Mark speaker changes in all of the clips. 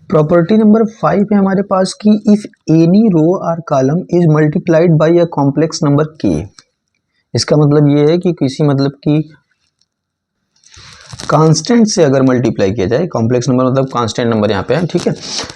Speaker 1: Property number 5 है हमारे पास कि if any row or column is multiplied by a complex number के। इसका मतलब ये है कि किसी मतलब कि कांस्टेंट से अगर मल्टीप्लाई किया जाए, कॉम्प्लेक्स नंबर मतलब कांस्टेंट नंबर यहाँ पे है, ठीक है,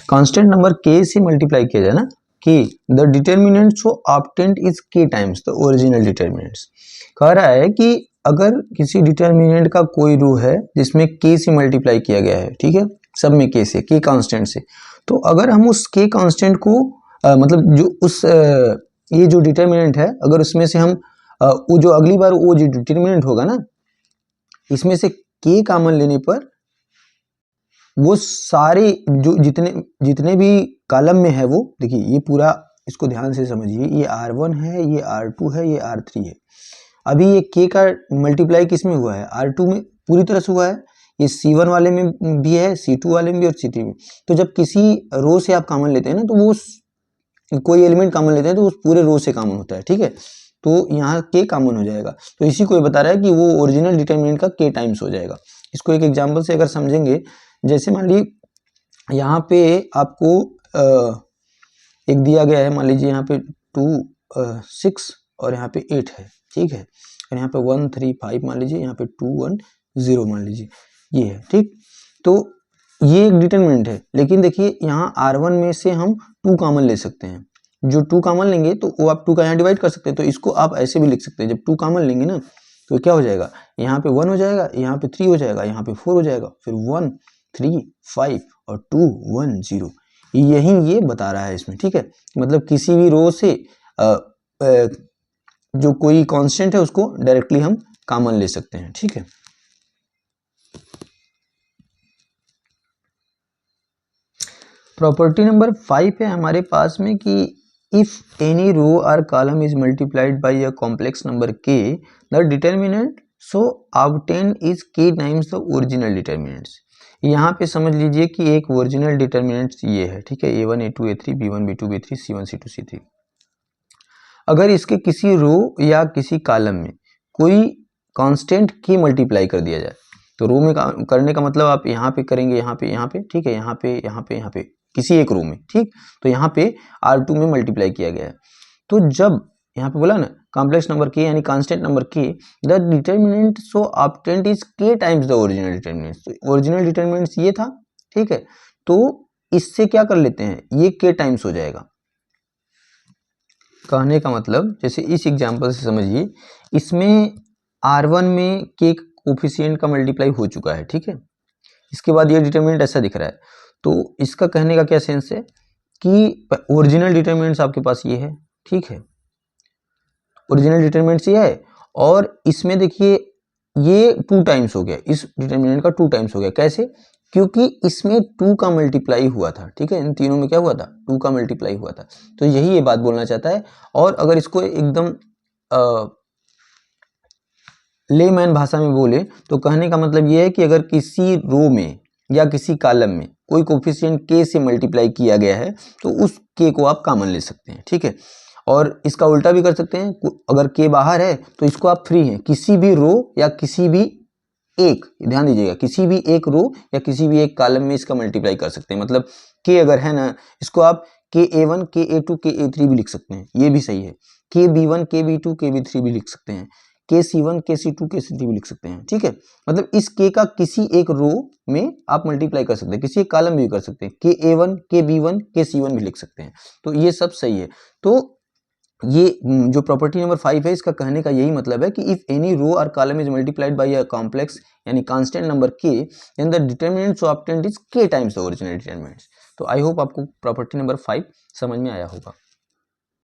Speaker 1: कांस्टेंट नंबर के से मल्टीप्लाई किया जाए ना, कि the determinant so obtained is के टाइम्स द ओरिजिनल डिटर्मिनेंट्स। कह रहा है कि अगर किसी डिटर्मिनेंट का कोई रो है जिसमें के से मल्टीप्लाई किया गया है, ठीक है, सब में के से, के कांस्टेंट से, तो अगर हम उस के कांस्टेंट को मतलब जो उस ये जो डिटर्मिनेंट है, अगर उसमें से हम वो जो अगली बार वो जो डिटर्मिनेंट होगा ना, इसमें से के कॉमन लेने पर वो सारे जो जितने जितने भी कॉलम में है, वो देखिए, ये पूरा इसको ध्यान से समझिए, ये R1 है, ये R2 है, ये R3 है। अभी ये के का मल्टीप्लाई किस में हुआ है? R2 में पूरी तरह से हुआ है। ये C1 वाले में भी है, C2 वाले में भी और C3 में। तो जब किसी रो से आप कॉमन लेते हैं ना, तो वो कोई एलिमेंट कॉमन लेते हैं तो उस पूरे रो से कॉमन होता है, ठीक है। तो यहाँ के कॉमन हो जाएगा, तो इसी को ये बता रहा है कि वो ओरिजिनल डिटर्मिनेंट का के टाइम्स हो जाएगा। इसको एक एग्जांपल से अगर समझेंगे, जैसे मान लीजिए यहाँ पे आपको एक दिया गया है, मान लीजिए यहाँ पे 2 6 और यहाँ पे 8 है, ठीक है, और यहाँ पे 1 3 5 मान लीजिए, यहाँ पे 2 1 0 मान लीजिए, ये है, ठीक। तो ये एक डिटर्मिनेंट है, लेकिन देखिए यहाँ R1 में से हम 2 कॉमन ले सकते हैं। जो 2 कॉमन लेंगे तो वो आप 2 का यहाँ डिवाइड कर सकते हैं, तो इसको आप ऐसे भी लिख सकते हैं। जब 2 कॉमन लेंगे ना, तो क्या हो जाएगा, यहाँ पे 1 हो जाएगा, यहाँ पे 3 हो जाएगा, यहाँ पे 4 हो जाएगा, फिर 1 3 5 और 2 1 0। यही ये बता रहा है इसमें, ठीक है। मतलब किसी भी रो से जो कोई कांस्टेंट है उसको डायरेक्टली हम कॉमन ले सकते हैं, ठीक है। प्रॉपर्टी नंबर 5 है हमारे पास में कि if any row or column is multiplied by a complex number k, the determinant so obtained is के टाइम्स द ओरिजिनल डिटर्मिनेंट्स। यहाँ पे समझ लीजिए कि एक ओरिजिनल डिटर्मिनेंट्स ये है, ठीक है, A1 A2 A3 B1 B2 B3 C1 C2 C3। अगर इसके किसी रो या किसी कॉलम में कोई कांस्टेंट के मल्टीप्लाई कर दिया जाए, तो रो में करने का मतलब आप यहाँ पे करेंगे, यहाँ पे, ठीक है, यहाँ पे किसी एक रो में, ठीक। तो यहाँ पे R2 में मल्टीप्लाई किया गया है, तो जब यहाँ पे बोला ना कॉम्प्लेक्स नंबर के यानी constant number k, the determinant so obtained is के टाइम्स द ओरिजिनल डिटर्मिनेंट। तो ओरिजिनल डिटर्मिनेंट ये था, ठीक है, तो इससे क्या कर लेते हैं, ये के टाइम्स हो जाएगा। कहने का मतलब जैसे इस एग्जांपल से समझिए, इसमें R1 में के कोफिशिएंट का मल्टीप्लाई हो चुका है, ठीक है। इसके बाद ये डिटर्मिनेंट ऐसा दिख रहा है, तो इसका कहने का क्या सेंस है कि ओरिजिनल डिटर्मिनेंट्स आपके पास ये है, ठीक है, ओरिजिनल डिटर्मिनेंट्स ये है, और इसमें देखिए ये 2 टाइम्स हो गया, इस डिटर्मिनेंट का 2 टाइम्स हो गया। कैसे? क्योंकि इसमें 2 का मल्टीप्लाई हुआ था, ठीक है, इन तीनों में क्या हुआ था, 2 का मल्टीप्लाई हुआ था। तो यही ये बात बोलना चाहता है। और अगर इसको एकदम लेमैन भाषा में बोले तो कहने का मतलब ये है कि अगर किसी रो में या किसी कॉलम में कोई कोफिशिएंट के से मल्टीप्लाई किया गया है, तो उस के को आप कॉमन ले सकते हैं, ठीक है। और इसका उल्टा भी कर सकते हैं, अगर के बाहर है तो इसको आप फ्री हैं, किसी भी रो या किसी भी एक, ध्यान दीजिएगा, किसी भी एक रो या किसी भी एक कॉलम में इसका मल्टीप्लाई कर सकते हैं। मतलब के अगर है ना, इसको आप के A1 के A2 के A3 भी लिख सकते हैं, ये भी सही है। के B1 के B2 के B3 भी लिख सकते हैं, के C1 के C2 के C3 भी लिख सकते हैं, ठीक है। मतलब इस के का किसी एक रो में आप मल्टीप्लाई कर सकते हैं, किसी एक कॉलम भी कर सकते हैं, के A1 के B1 के C1 भी लिख सकते हैं। तो ये सब सही है। तो ये जो प्रॉपर्टी नंबर 5 है, इसका कहने का यही मतलब है कि इफ एनी रो और column is multiplied by a complex यानी कांस्टेंट नंबर के, then the determinant so obtained is के टाइम्स द ओरिजिनल डिटर्मिनेंट्स। तो आई होप आपको प्रॉपर्टी नंबर 5 समझ में आया होगा।